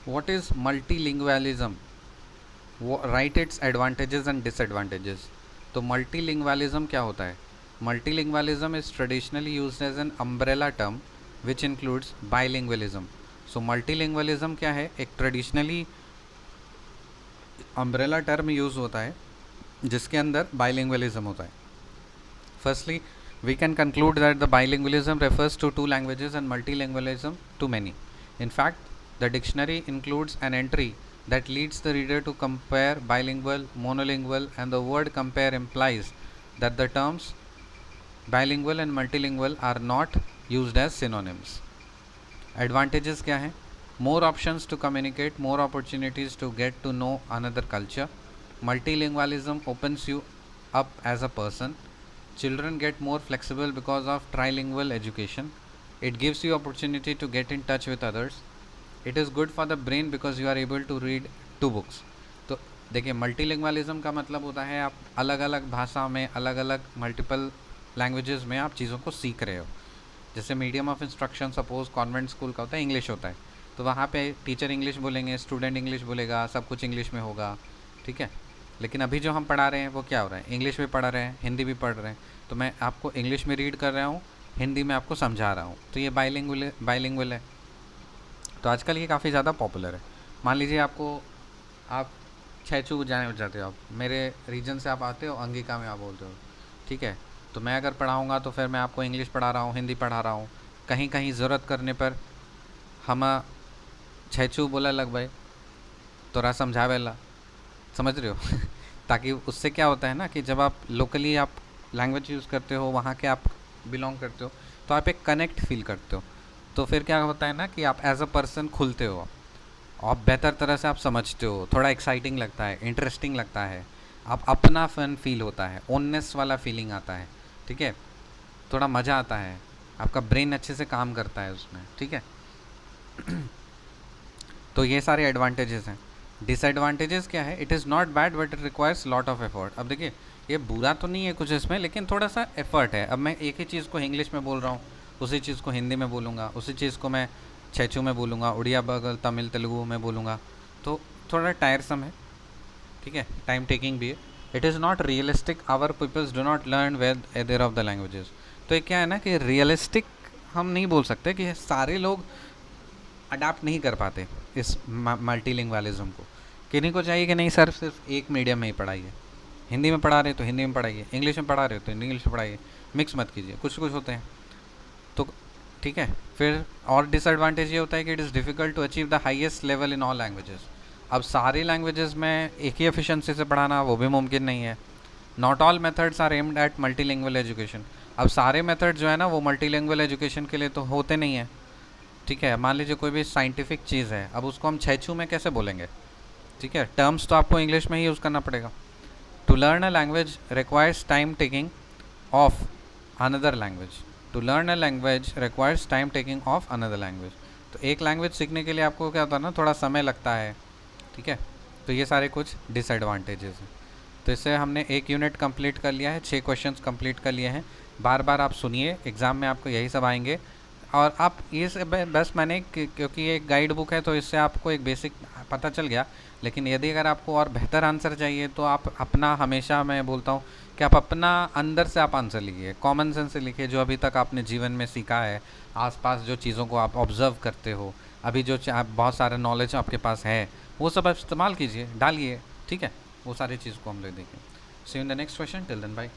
What is multilingualism? Write its advantages and disadvantages. तो multilingualism क्या होता है? Multilingualism is traditionally used as an umbrella term which includes bilingualism. So multilingualism क्या है? एक traditionally umbrella term use होता है जिसके अंदर bilingualism होता है. Firstly, we can conclude that the bilingualism refers to two languages and multilingualism to many. In fact, the dictionary includes an entry that leads the reader to compare bilingual, monolingual, and the word compare implies that the terms bilingual and multilingual are not used as synonyms. Advantages क्या हैं? More options to communicate, more opportunities to get to know another culture. Multilingualism opens you up as a person. Children get more flexible because of trilingual education. It gives you opportunity to get in touch with others. It is good for the brain because you are able to read 2 books. तो देखिए multilingualism का मतलब होता है आप अलग अलग भाषा में अलग अलग मल्टीपल लैंग्वेजेस में आप चीज़ों को सीख रहे हो. जैसे medium of instruction suppose convent school का होता है, इंग्लिश होता है, तो वहाँ पे टीचर इंग्लिश बोलेंगे, स्टूडेंट इंग्लिश बोलेगा, सब कुछ इंग्लिश में होगा, ठीक है. लेकिन अभी जो हम पढ़ा रहे हैं वो क्या हो रहा है, इंग्लिश भी पढ़ा रहे हैं, हिंदी भी पढ़ रहे हैं. तो मैं आपको इंग्लिश में रीड कर रहा हूँ, हिंदी में आपको समझा रहा हूँ, तो ये बाइलिंगुअल है. तो आजकल ये काफ़ी ज़्यादा पॉपुलर है. मान लीजिए आप छैचू जाते हो, आप मेरे रीजन से आप आते हो, अंगिका में आप बोलते हो, ठीक है. तो मैं अगर पढ़ाऊँगा तो फिर मैं आपको इंग्लिश पढ़ा रहा हूँ, हिंदी पढ़ा रहा हूँ. कहीं कहीं ज़रूरत करने पर हम छैचू बोला लग भाई तोरा समझावेला, समझ रहे हो. ताकि उससे क्या होता है ना कि जब आप लोकली आप लैंग्वेज यूज़ करते हो, वहाँ के आप बिलोंग करते हो, तो आप एक कनेक्ट फील करते हो. तो फिर क्या होता है ना कि आप एज अ पर्सन खुलते हो, आप बेहतर तरह से आप समझते हो, थोड़ा एक्साइटिंग लगता है, इंटरेस्टिंग लगता है, आप अपना फन फील होता है, ओननेस वाला फीलिंग आता है, ठीक है. थोड़ा मज़ा आता है, आपका ब्रेन अच्छे से काम करता है उसमें, ठीक है. तो ये सारे एडवांटेजेस हैं. डिसएडवांटेजेस क्या है? It is not bad but it requires lot of effort. अब देखिए ये बुरा तो नहीं है कुछ इसमें, लेकिन थोड़ा सा एफर्ट है. अब मैं एक ही चीज़ को इंग्लिश में बोल रहा हूँ, उसी चीज़ को हिंदी में बोलूँगा, उसी चीज़ को मैं छैचू में बोलूँगा, उड़िया बगल तमिल तेलुगु में बोलूँगा, तो थोड़ा टायरसम है, ठीक है, टाइम टेकिंग भी है. It is not realistic. Our peoples do not learn with either of the languages. तो ये क्या है ना कि रियलिस्टिक हम नहीं बोल सकते कि सारे लोग अडाप्ट नहीं कर पाते इस मल्टीलिंगुअलिज्म को. किन्हीं को चाहिए कि नहीं सर सिर्फ एक मीडियम में ही पढ़ाइए, हिंदी में पढ़ा रहे हो तो हिंदी में पढ़ाइए, इंग्लिश में पढ़ा रहे हो तो इंग्लिश में पढ़ाइए, मिक्स मत कीजिए. कुछ कुछ होते हैं तो ठीक है. फिर और डिसएडवांटेज ये होता है कि it is difficult to achieve the highest level in all languages. अब सारी लैंग्वेजेस में एक ही एफिशिएंसी से पढ़ाना वो भी मुमकिन नहीं है. Not all methods are aimed at multilingual education. अब सारे मेथड जो है ना वो मल्टीलिंगुअल एजुकेशन के लिए तो होते नहीं हैं, ठीक है. मान लीजिए कोई भी साइंटिफिक चीज़ है, अब उसको हम छैचू में कैसे बोलेंगे, ठीक है. टर्म्स तो आपको इंग्लिश में ही यूज़ करना पड़ेगा. To learn a language requires time taking of another language. To learn a language requires time taking of another language. तो एक लैंग्वेज सीखने के लिए आपको क्या होता है ना, थोड़ा समय लगता है, ठीक है. तो ये सारे कुछ डिसएडवांटेजेस हैं. तो इससे हमने एक यूनिट कंप्लीट कर लिया है, 6 क्वेश्चंस कंप्लीट कर लिए हैं. बार बार आप सुनिए, एग्ज़ाम में आपको यही सब आएंगे. और आप ये सब बस मैंने क्योंकि ये एक गाइड बुक है तो इससे आपको एक बेसिक पता चल गया. लेकिन यदि अगर आपको और बेहतर आंसर चाहिए तो आप अपना, हमेशा मैं बोलता हूँ कि आप अपना अंदर से आप आंसर लिखिए, कॉमन सेंस से लिखिए, जो अभी तक आपने जीवन में सीखा है, आसपास जो चीज़ों को आप ऑब्ज़र्व करते हो, अभी जो आप बहुत सारा नॉलेज आपके पास है वो सब आप इस्तेमाल कीजिए, डालिए, ठीक है. वो सारी चीज़ को हम ले देंगे. See you in the next question. Till then bye.